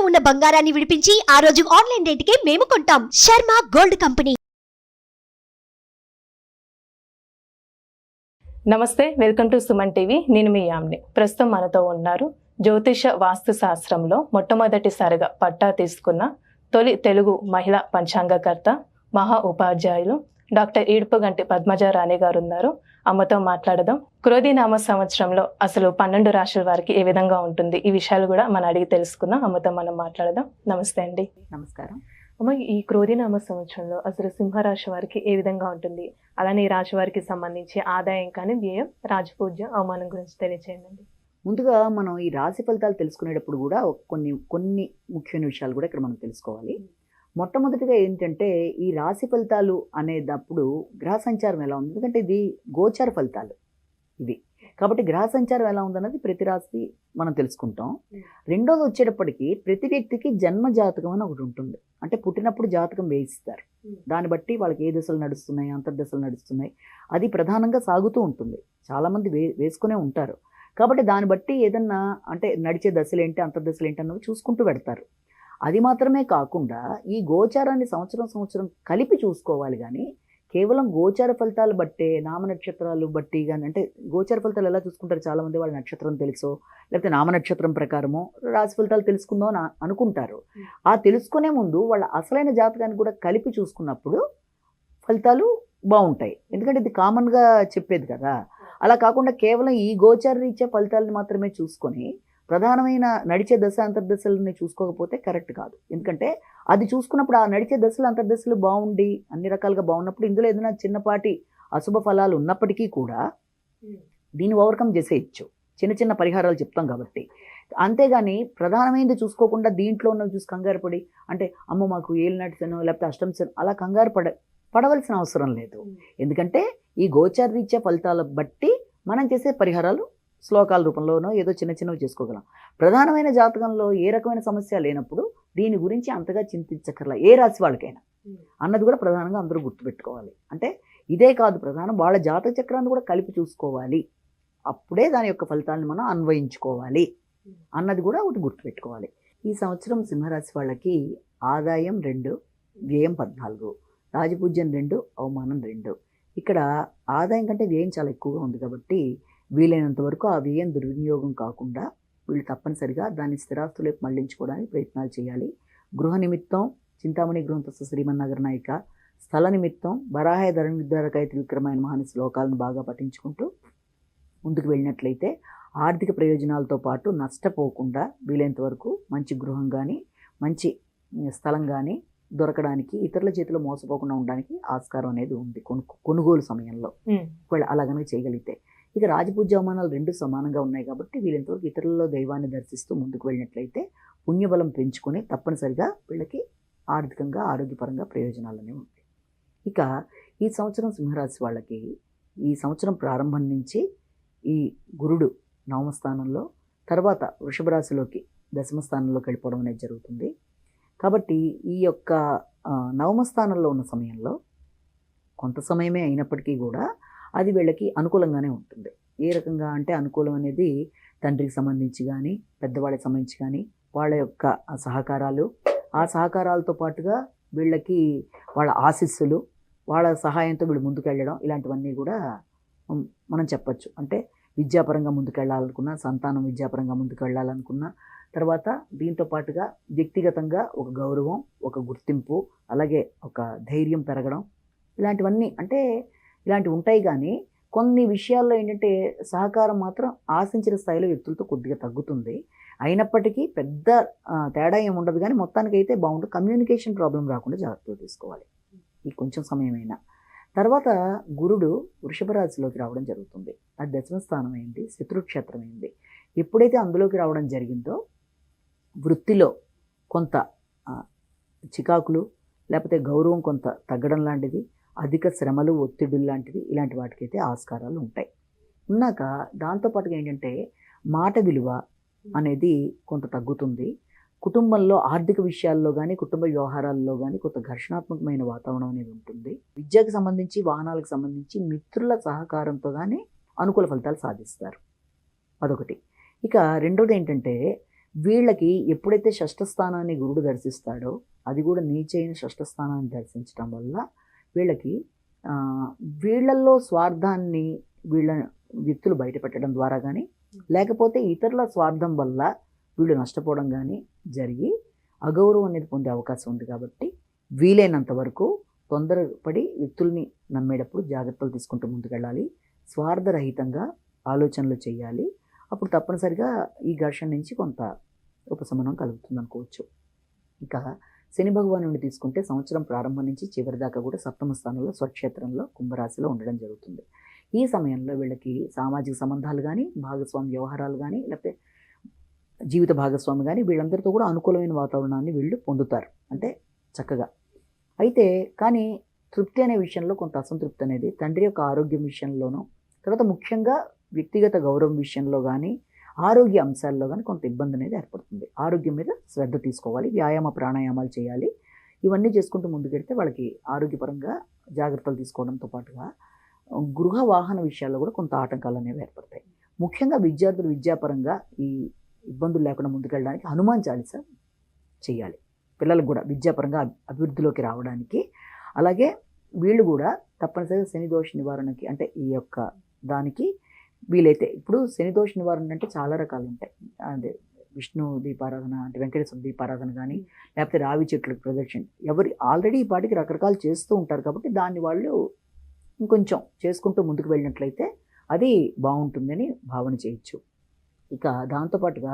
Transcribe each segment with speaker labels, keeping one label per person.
Speaker 1: ఉన్న బంగారాన్ని విడిపించి ఆ రోజు ఆన్లైన్ రేటుకే మేము కొంటాం. Sharma gold company.
Speaker 2: నమస్తే, వెల్కమ్ టు సుమన్ టీవీ. నేను మీ యామ్ని. ప్రస్తుతం మనతో ఉన్నారు జ్యోతిష వాస్తు శాస్త్రంలో మొట్టమొదటిసారిగా పట్టా తీసుకున్న తొలి తెలుగు మహిళా పంచాంగకర్త, మహా ఉపాధ్యాయులు డాక్టర్ ఈడ్పుగంటి పద్మజారాణి గారు ఉన్నారు. అమ్మతో మాట్లాడదాం. క్రోధినామ సంవత్సరంలో అసలు 12 రాశుల వారికి ఏ విధంగా ఉంటుంది, ఈ విషయాలు కూడా మనం అడిగి తెలుసుకుందాం. అమ్మతో మనం మాట్లాడదాం. నమస్తే అండి.
Speaker 3: నమస్కారం
Speaker 2: అమ్మ, ఈ క్రోధినామ సంవత్సరంలో అసలు సింహరాశి వారికి ఏ విధంగా ఉంటుంది, అలానే ఈ రాశి వారికి సంబంధించి ఆదాయం కానీ వ్యయం, రాజపూజ్యం, అవమానం గురించి తెలియచేయండి.
Speaker 3: ముందుగా మనం ఈ రాశి ఫలితాలు తెలుసుకునేటప్పుడు కూడా కొన్ని ముఖ్యమైన విషయాలు కూడా ఇక్కడ మనం తెలుసుకోవాలి. మొట్టమొదటిగా ఏంటంటే ఈ రాశి ఫలితాలు అనేటప్పుడు గ్రహ సంచారం ఎలా ఉంది, ఎందుకంటే ఇది గోచార ఫలితాలు ఇవి కాబట్టి గ్రహ సంచారం ఎలా ఉందన్నది ప్రతి రాశి మనం తెలుసుకుంటాం. రెండోది వచ్చేటప్పటికి ప్రతి వ్యక్తికి జన్మ జాతకం అని ఒకటి ఉంటుంది. అంటే పుట్టినప్పుడు జాతకం వేయిస్తారు, దాన్ని బట్టి వాళ్ళకి ఏ దశలు నడుస్తున్నాయి, అంతర్దశలు నడుస్తున్నాయి, అది ప్రధానంగా సాగుతూ ఉంటుంది. చాలామంది వేసుకునే ఉంటారు. కాబట్టి దాన్ని బట్టి ఏదన్నా అంటే నడిచే దశలు ఏంటి, అంతర్దశలు ఏంటి అన్నవి చూసుకుంటూ పెడతారు. అది మాత్రమే కాకుండా ఈ గోచారాన్ని సంవత్సరం కలిపి చూసుకోవాలి. కానీ కేవలం గోచార ఫలితాలు బట్టే, నామ నక్షత్రాలు బట్టి కానీ, అంటే గోచార ఫలితాలు ఎలా చూసుకుంటారు, చాలామంది వాళ్ళ నక్షత్రం తెలుసో లేకపోతే నామ నక్షత్రం ప్రకారమో రాశి ఫలితాలు తెలుసుకుందాం అని అనుకుంటారు. ఆ తెలుసుకునే ముందు వాళ్ళ అసలైన జాతకాన్ని కూడా కలిపి చూసుకున్నప్పుడు ఫలితాలు బాగుంటాయి. ఎందుకంటే ఇది కామన్గా చెప్పేది కదా. అలా కాకుండా కేవలం ఈ గోచార రీత్యా ఫలితాలను మాత్రమే చూసుకొని ప్రధానమైన నడిచే దశ అంతర్దశలని చూసుకోకపోతే కరెక్ట్ కాదు. ఎందుకంటే అది చూసుకున్నప్పుడు ఆ నడిచే దశలు అంతర్దశలు బాగుండి అన్ని రకాలుగా బాగున్నప్పుడు ఇందులో ఏదైనా చిన్నపాటి అశుభ ఫలాలు ఉన్నప్పటికీ కూడా దీన్ని ఓవర్కమ్ చేసేయచ్చు. చిన్న పరిహారాలు చెప్తాం కాబట్టి. అంతేగాని ప్రధానమైనది చూసుకోకుండా దీంట్లో ఉన్నవి చూసి కంగారు పడి, అంటే అమ్మ మాకు ఏలినాటిసనో లేకపోతే అష్టంశనో అలా కంగారు పడవలసిన అవసరం లేదు. ఎందుకంటే ఈ గోచార రీత్యా ఫలితాల బట్టి మనం చేసే పరిహారాలు శ్లోకాల రూపంలోనో ఏదో చిన్నవి చేసుకోగలం. ప్రధానమైన జాతకంలో ఏ రకమైన సమస్య లేనప్పుడు దీని గురించి అంతగా చింతించక్కర్లా, ఏ రాశి వాళ్ళకైనా అన్నది కూడా ప్రధానంగా అందరూ గుర్తుపెట్టుకోవాలి. అంటే ఇదే కాదు, ప్రధానం వాళ్ళ జాతక చక్రాన్ని కూడా కలిపి చూసుకోవాలి. అప్పుడే దాని యొక్క ఫలితాలను మనం అన్వయించుకోవాలి అన్నది కూడా ఒకటి గుర్తుపెట్టుకోవాలి. ఈ సంవత్సరం సింహరాశి వాళ్ళకి ఆదాయం 2, వ్యయం 14, రాజపూజ్యం 2, అవమానం 2. ఇక్కడ ఆదాయం కంటే వ్యయం చాలా ఎక్కువగా ఉంది కాబట్టి వీలైనంత వరకు ఆ వ్యయం దుర్వినియోగం కాకుండా వీళ్ళు తప్పనిసరిగా దాన్ని స్థిరాస్తులకు మళ్లించుకోవడానికి ప్రయత్నాలు చేయాలి. గృహ నిమిత్తం చింతామణి గృహంతస్య శ్రీమన్నగర నాయిక, స్థల నిమిత్తం వరాహయ ధరణిద్వారకాయ త్రివిక్రమాయన మహాని శ్లోకాలను బాగా పఠించుకుంటూ ముందుకు వెళ్ళినట్లయితే ఆర్థిక ప్రయోజనాలతో పాటు నష్టపోకుండా వీలైనంత వరకు మంచి గృహం కానీ మంచి స్థలం కానీ దొరకడానికి, ఇతరుల చేతిలో మోసపోకుండా ఉండడానికి ఆస్కారం అనేది ఉంది కొనుగోలు సమయంలో వాళ్ళు అలా కనుక చేయగలిగితే. ఇక రాజపూజ్య అవమానాలు 2 సమానంగా ఉన్నాయి కాబట్టి వీళ్ళంతవరకు ఇతరులలో దైవాన్ని దర్శిస్తూ ముందుకు వెళ్ళినట్లయితే పుణ్యబలం పెంచుకొని తప్పనిసరిగా వీళ్ళకి ఆర్థికంగా ఆరోగ్యపరంగా ప్రయోజనాలు అనేవి ఉంటాయి. ఇక ఈ సంవత్సరం సింహరాశి వాళ్ళకి ఈ సంవత్సరం ప్రారంభం నుంచి ఈ గురుడు నవమ స్థానంలో, తర్వాత వృషభ రాశిలోకి దశమ స్థానంలోకి వెళ్ళిపోవడం అనేది జరుగుతుంది. కాబట్టి ఈ యొక్క నవమ స్థానంలో ఉన్న సమయంలో కొంత సమయమే అయినప్పటికీ కూడా అది వీళ్ళకి అనుకూలంగానే ఉంటుంది. ఏ రకంగా అంటే అనుకూలం అనేది తండ్రికి సంబంధించి కానీ, పెద్దవాళ్ళకి సంబంధించి కానీ, వాళ్ళ యొక్క సహకారాలు, ఆ సహకారాలతో పాటుగా వీళ్ళకి వాళ్ళ ఆశీస్సులు, వాళ్ళ సహాయంతో వీళ్ళు ముందుకు వెళ్ళడం, ఇలాంటివన్నీ కూడా మనం చెప్పచ్చు. అంటే విద్యాపరంగా ముందుకు వెళ్ళాలనుకున్నా, సంతానం విద్యాపరంగా ముందుకు వెళ్ళాలనుకున్నా, తర్వాత దీంతో పాటుగా వ్యక్తిగతంగా ఒక గౌరవం, ఒక గుర్తింపు, అలాగే ఒక ధైర్యం పెరగడం, ఇలాంటివన్నీ అంటే ఇలాంటివి ఉంటాయి. కానీ కొన్ని విషయాల్లో ఏంటంటే సహకారం మాత్రం ఆశించిన స్థాయిలో వ్యక్తులతో కొద్దిగా తగ్గుతుంది. అయినప్పటికీ పెద్ద తేడా ఏమి ఉండదు, కానీ మొత్తానికి అయితే బాగుంటుంది. కమ్యూనికేషన్ ప్రాబ్లం రాకుండా జాగ్రత్తలు తీసుకోవాలి ఈ కొంచెం సమయమైనా. తర్వాత గురుడు వృషభ రాశిలోకి రావడం జరుగుతుంది. అది దశమ స్థానం అయింది, శత్రుక్షేత్రం అయింది. ఎప్పుడైతే అందులోకి రావడం జరిగిందో వృత్తిలో కొంత చికాకులు, లేకపోతే గౌరవం కొంత తగ్గడం లాంటిది, అధిక శ్రమలు, ఒత్తిడులు లాంటివి, ఇలాంటి వాటికైతే ఆస్కారాలు ఉంటాయి. ఉన్నాక దాంతోపాటుగా ఏంటంటే మాట విలువ అనేది కొంత తగ్గుతుంది. కుటుంబంలో ఆర్థిక విషయాల్లో కానీ, కుటుంబ వ్యవహారాల్లో కానీ కొంత ఘర్షణాత్మకమైన వాతావరణం అనేది ఉంటుంది. విద్యకు సంబంధించి, వాహనాలకు సంబంధించి మిత్రుల సహకారంతో కానీ అనుకూల ఫలితాలు సాధిస్తారు. అదొకటి. ఇక రెండోది ఏంటంటే వీళ్ళకి ఎప్పుడైతే షష్ఠస్థానాన్ని గురుడు దర్శిస్తాడో అది కూడా నీచైన షష్ఠస్థానాన్ని దర్శించడం వల్ల వీళ్ళకి వీళ్ళల్లో స్వార్థాన్ని వీళ్ళ వ్యక్తులు బయటపెట్టడం ద్వారా కానీ లేకపోతే ఇతరుల స్వార్థం వల్ల వీళ్ళు నష్టపోవడం కానీ జరిగి అగౌరవం అనేది పొందే అవకాశం ఉంది. కాబట్టి వీలైనంత వరకు తొందరపడి వ్యక్తుల్ని నమ్మేటప్పుడు జాగ్రత్తలు తీసుకుంటూ ముందుకెళ్ళాలి. స్వార్థరహితంగా ఆలోచనలు చేయాలి. అప్పుడు తప్పనిసరిగా ఈ ఘర్షణ నుంచి కొంత ఉపశమనం కలుగుతుంది అనుకోవచ్చు. ఇక శని భగవానుడిని తీసుకుంటే సంవత్సరం ప్రారంభం నుంచి చివరి దాకా కూడా సప్తమ స్థానంలో స్వక్షేత్రంలో కుంభరాశిలో ఉండడం జరుగుతుంది. ఈ సమయంలో వీళ్ళకి సామాజిక సంబంధాలు కానీ భాగస్వామి వ్యవహారాలు కానీ లేకపోతే జీవిత భాగస్వామి కానీ వీళ్ళందరితో కూడా అనుకూలమైన వాతావరణాన్ని వీళ్ళు పొందుతారు, అంటే చక్కగా. అయితే కానీ తృప్తి అనే విషయంలో కొంత అసంతృప్తి అనేది తండ్రి యొక్క ఆరోగ్యం విషయంలోనూ, తర్వాత ముఖ్యంగా వ్యక్తిగత గౌరవం విషయంలో కానీ ఆరోగ్య అంశాల్లో కానీ కొంత ఇబ్బంది అనేది ఏర్పడుతుంది. ఆరోగ్యం మీద శ్రద్ధ తీసుకోవాలి, వ్యాయామ ప్రాణాయామాలు చేయాలి. ఇవన్నీ చేసుకుంటూ ముందుకెడితే వాళ్ళకి ఆరోగ్యపరంగా జాగ్రత్తలు తీసుకోవడంతో పాటుగా గృహ వాహన విషయాల్లో కూడా కొంత ఆటంకాలు అనేవి ఏర్పడతాయి. ముఖ్యంగా విద్యార్థులు విద్యాపరంగా ఈ ఇబ్బందులు లేకుండా ముందుకెళ్ళడానికి హనుమాన్ చాలీసా చేయాలి. పిల్లలకు కూడా విద్యాపరంగా అభివృద్ధిలోకి రావడానికి. అలాగే వీళ్ళు కూడా తప్పనిసరిగా శని దోష నివారణకి, అంటే ఈ యొక్క దానికి వీలైతే ఇప్పుడు శని దోష నివారణ అంటే చాలా రకాలు ఉంటాయి. అదే విష్ణు దీపారాధన, అంటే వెంకటేశ్వర దీపారాధన కానీ లేకపోతే రావి చెట్లకు ప్రదక్షిణ, ఎవరి ఆల్రెడీ ఈ పాటికి రకరకాలు చేస్తూ ఉంటారు కాబట్టి దాన్ని వాళ్ళు ఇంకొంచెం చేసుకుంటూ ముందుకు వెళ్ళినట్లయితే అది బాగుంటుందని భావన చేయొచ్చు. ఇక దాంతోపాటుగా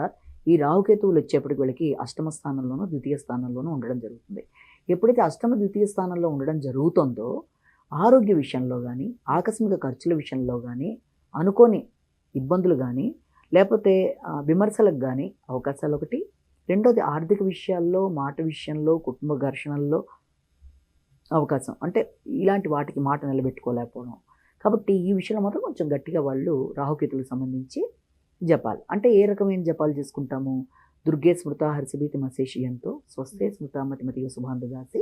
Speaker 3: ఈ రాహుకేతువులు వచ్చేప్పటికి వీళ్ళకి అష్టమ స్థానంలోనూ ద్వితీయ స్థానంలోనూ ఉండడం జరుగుతుంది. ఎప్పుడైతే అష్టమ ద్వితీయ స్థానంలో ఉండడం జరుగుతుందో ఆరోగ్య విషయంలో కానీ ఆకస్మిక ఖర్చుల విషయంలో కానీ అనుకోని ఇబ్బందులు కానీ లేకపోతే విమర్శలకు కానీ అవకాశాలు ఒకటి. రెండోది ఆర్థిక విషయాల్లో, మాట విషయంలో, కుటుంబ ఘర్షణల్లో అవకాశం, అంటే ఇలాంటి వాటికి మాట నిలబెట్టుకోలేకపోవడం. కాబట్టి ఈ విషయంలో మాత్రం కొంచెం గట్టిగా వాళ్ళు రాహుకేతులకు సంబంధించి జపాలు, అంటే ఏ రకమైన జపాలు చేసుకుంటాము? దుర్గే స్మృత హర్షభీతి మశేషియంతో స్వస్థే స్మృత మతిమతిగా శుభాంధదాసి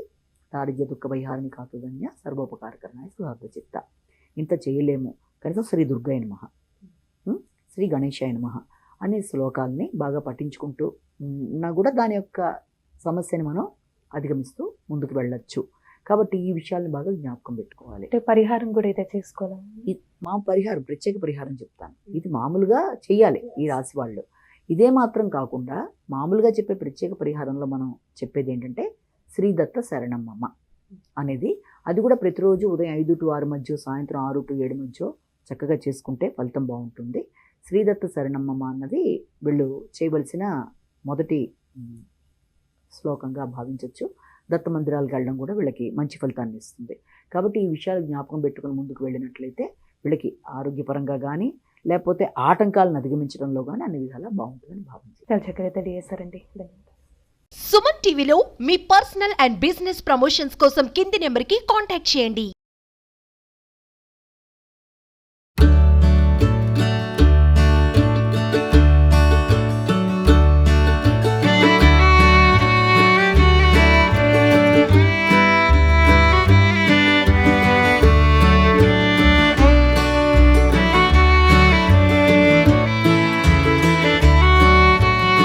Speaker 3: దారిద్ర్య దుఃఖ వైహారిని కాతుధన్య సర్వోపకారకరణాయ సుధార్థ చిత్త. ఇంత చేయలేము కనీసం శ్రీ దుర్గాయ నమః, శ్రీ గణేశాయ నమః అనే శ్లోకాలని బాగా పఠించుకుంటూ నా కూడా దాని యొక్క సమస్యని మనం అధిగమిస్తూ ముందుకు వెళ్ళొచ్చు. కాబట్టి ఈ విషయాల్ని బాగా జ్ఞాపకం పెట్టుకోవాలి.
Speaker 2: అంటే పరిహారం కూడా అయితే చేసుకోవాలి.
Speaker 3: మా పరిహారం, ప్రత్యేక పరిహారం చెప్తాను. ఇది మామూలుగా చెయ్యాలి ఈ రాశి వాళ్ళు. ఇదే మాత్రం కాకుండా మామూలుగా చెప్పే ప్రత్యేక పరిహారంలో మనం చెప్పేది ఏంటంటే శ్రీదత్త శరణమ్మ అనేది. అది కూడా ప్రతిరోజు ఉదయం 5 to 6 మధ్య, సాయంత్రం 6 to 7 మధ్య చక్కగా చేసుకుంటే ఫలితం బాగుంటుంది. శ్రీదత్త శరణమ్మ అన్నది వీళ్ళు చేయవలసిన మొదటి శ్లోకంగా భావించవచ్చు. దత్త మందిరాలకు వెళ్ళడం కూడా వీళ్ళకి మంచి ఫలితాన్ని ఇస్తుంది. కాబట్టి ఈ విషయాలు జ్ఞాపకం పెట్టుకుని ముందుకు వెళ్ళినట్లయితే వీళ్ళకి ఆరోగ్యపరంగా కానీ లేకపోతే ఆటంకాలను అధిగమించడంలో కానీ అన్ని విధాలా బాగుంటుందని భావించారు.
Speaker 2: చాలా చక్కగా తెలియజేశారండి.
Speaker 1: సుమన్ టీవీలో మీ పర్సనల్ అండ్ బిజినెస్ ప్రమోషన్స్ కోసం కింది నెంబర్కి కాంటాక్ట్ చేయండి.